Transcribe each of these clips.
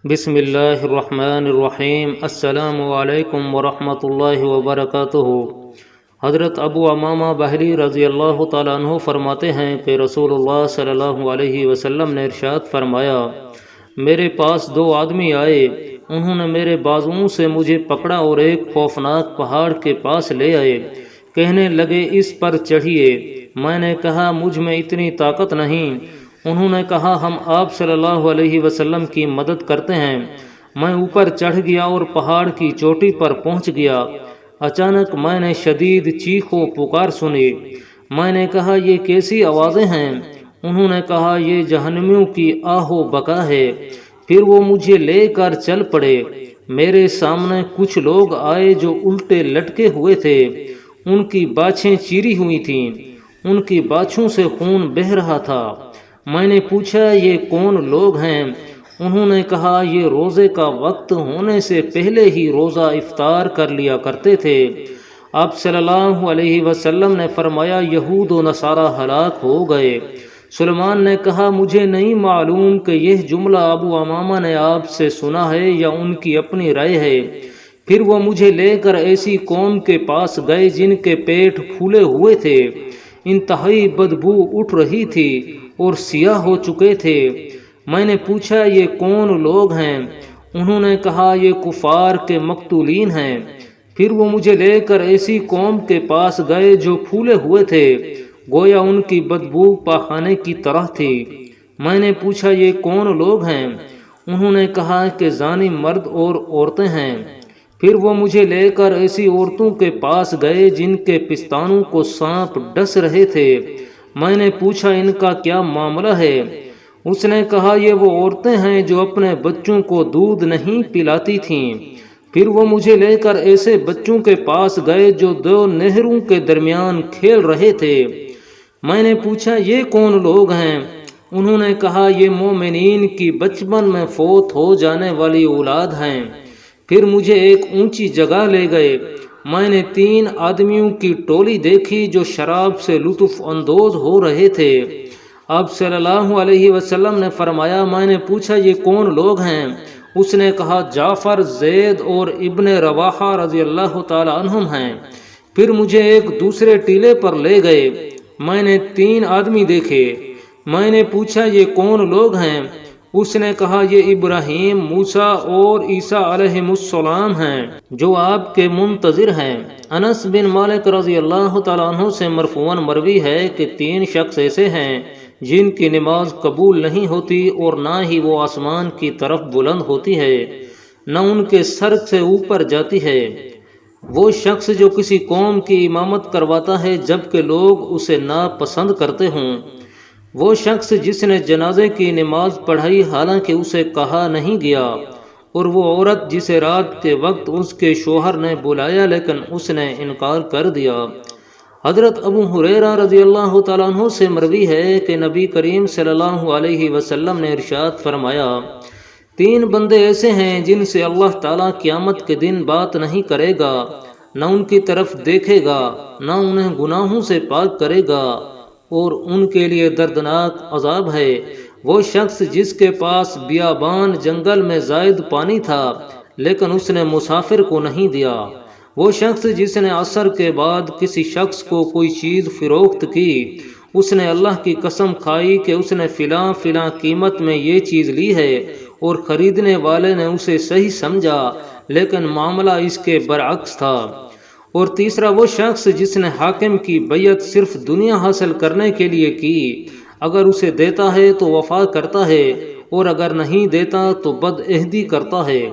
بسم اللہ الرحمن الرحیم۔ السلام علیکم ورحمۃ اللہ وبرکاتہ۔ حضرت ابو امامہ بحری رضی اللہ تعالیٰ عنہ فرماتے ہیں کہ رسول اللہ صلی اللہ علیہ وسلم نے ارشاد فرمایا، میرے پاس دو آدمی آئے، انہوں نے میرے بازوؤں سے مجھے پکڑا اور ایک خوفناک پہاڑ کے پاس لے آئے، کہنے لگے اس پر چڑھیے۔ میں نے کہا مجھ میں اتنی طاقت نہیں۔ انہوں نے کہا ہم آپ صلی اللہ علیہ وسلم کی مدد کرتے ہیں۔ میں اوپر چڑھ گیا اور پہاڑ کی چوٹی پر پہنچ گیا۔ اچانک میں نے شدید چیخ و پکار سنی۔ میں نے کہا یہ کیسی آوازیں ہیں؟ انہوں نے کہا یہ جہنمیوں کی آہ و بکا ہے۔ پھر وہ مجھے لے کر چل پڑے۔ میرے سامنے کچھ لوگ آئے جو الٹے لٹکے ہوئے تھے، ان کی باچھیں چیری ہوئی تھیں، ان کی باچھوں سے خون بہہ رہا تھا۔ میں نے پوچھا یہ کون لوگ ہیں؟ انہوں نے کہا یہ روزے کا وقت ہونے سے پہلے ہی روزہ افطار کر لیا کرتے تھے۔ آپ صلی اللہ علیہ وسلم نے فرمایا یہود و نصارہ ہلاک ہو گئے۔ سلمان نے کہا مجھے نہیں معلوم کہ یہ جملہ ابو امامہ نے آپ سے سنا ہے یا ان کی اپنی رائے ہے۔ پھر وہ مجھے لے کر ایسی قوم کے پاس گئے جن کے پیٹ پھولے ہوئے تھے، انتہائی بدبو اٹھ رہی تھی اور سیاہ ہو چکے تھے۔ میں نے پوچھا یہ کون لوگ ہیں؟ انہوں نے کہا یہ کفار کے مقتولین ہیں۔ پھر وہ مجھے لے کر ایسی قوم کے پاس گئے جو پھولے ہوئے تھے، گویا ان کی بدبو پاخانے کی طرح تھی۔ میں نے پوچھا یہ کون لوگ ہیں؟ انہوں نے کہا کہ زانی مرد اور عورتیں ہیں۔ پھر وہ مجھے لے کر ایسی عورتوں کے پاس گئے جن کے پستانوں کو سانپ ڈس رہے تھے۔ میں نے پوچھا ان کا کیا معاملہ ہے؟ اس نے کہا یہ وہ عورتیں ہیں جو اپنے بچوں کو دودھ نہیں پلاتی تھیں۔ پھر وہ مجھے لے کر ایسے بچوں کے پاس گئے جو دو نہروں کے درمیان کھیل رہے تھے۔ میں نے پوچھا یہ کون لوگ ہیں؟ انہوں نے کہا یہ مومنین کی بچپن میں فوت ہو جانے والی اولاد ہیں۔ پھر مجھے ایک اونچی جگہ لے گئے۔ میں نے 3 آدمیوں کی ٹولی دیکھی جو شراب سے لطف اندوز ہو رہے تھے۔ آپ صلی اللہ علیہ وسلم نے فرمایا میں نے پوچھا یہ کون لوگ ہیں؟ اس نے کہا جعفر، زید اور ابن رواحہ رضی اللہ تعالی عنہم ہیں۔ پھر مجھے ایک دوسرے ٹیلے پر لے گئے۔ میں نے 3 آدمی دیکھے۔ میں نے پوچھا یہ کون لوگ ہیں؟ اس نے کہا یہ ابراہیم، موسیٰ اور عیسیٰ علیہ السلام ہیں جو آپ کے منتظر ہیں۔ انس بن مالک رضی اللہ تعالیٰ عنہ سے مرفوعاً مروی ہے کہ 3 شخص ایسے ہیں جن کی نماز قبول نہیں ہوتی اور نہ ہی وہ آسمان کی طرف بلند ہوتی ہے، نہ ان کے سر سے اوپر جاتی ہے۔ وہ شخص جو کسی قوم کی امامت کرواتا ہے جبکہ لوگ اسے ناپسند کرتے ہوں۔ وہ شخص جس نے جنازے کی نماز پڑھائی حالانکہ اسے کہا نہیں گیا، اور وہ عورت جسے رات کے وقت اس کے شوہر نے بلایا لیکن اس نے انکار کر دیا۔ حضرت ابو ہریرہ رضی اللہ تعالیٰ عنہ سے مروی ہے کہ نبی کریم صلی اللہ علیہ وسلم نے ارشاد فرمایا 3 بندے ایسے ہیں جن سے اللہ تعالیٰ قیامت کے دن بات نہیں کرے گا، نہ ان کی طرف دیکھے گا، نہ انہیں گناہوں سے پاک کرے گا، اور ان کے لیے دردناک عذاب ہے۔ وہ شخص جس کے پاس بیابان جنگل میں زائد پانی تھا لیکن اس نے مسافر کو نہیں دیا۔ وہ شخص جس نے عصر کے بعد کسی شخص کو کوئی چیز فروخت کی، اس نے اللہ کی قسم کھائی کہ اس نے فلاں قیمت میں یہ چیز لی ہے اور خریدنے والے نے اسے صحیح سمجھا لیکن معاملہ اس کے برعکس تھا۔ اور تیسرا وہ شخص جس نے حاکم کی بیعت صرف دنیا حاصل کرنے کے لیے کی، اگر اسے دیتا ہے تو وفا کرتا ہے اور اگر نہیں دیتا تو بدعہدی کرتا ہے۔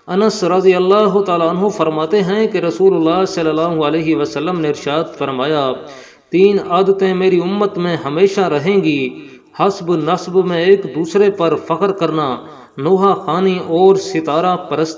انس رضی اللہ تعالیٰ عنہ فرماتے ہیں کہ رسول اللہ صلی اللہ علیہ وسلم نے ارشاد فرمایا 3 عادتیں میری امت میں ہمیشہ رہیں گی، حسب نسب میں ایک دوسرے پر فخر کرنا، نوحہ خوانی اور ستارہ پرستی۔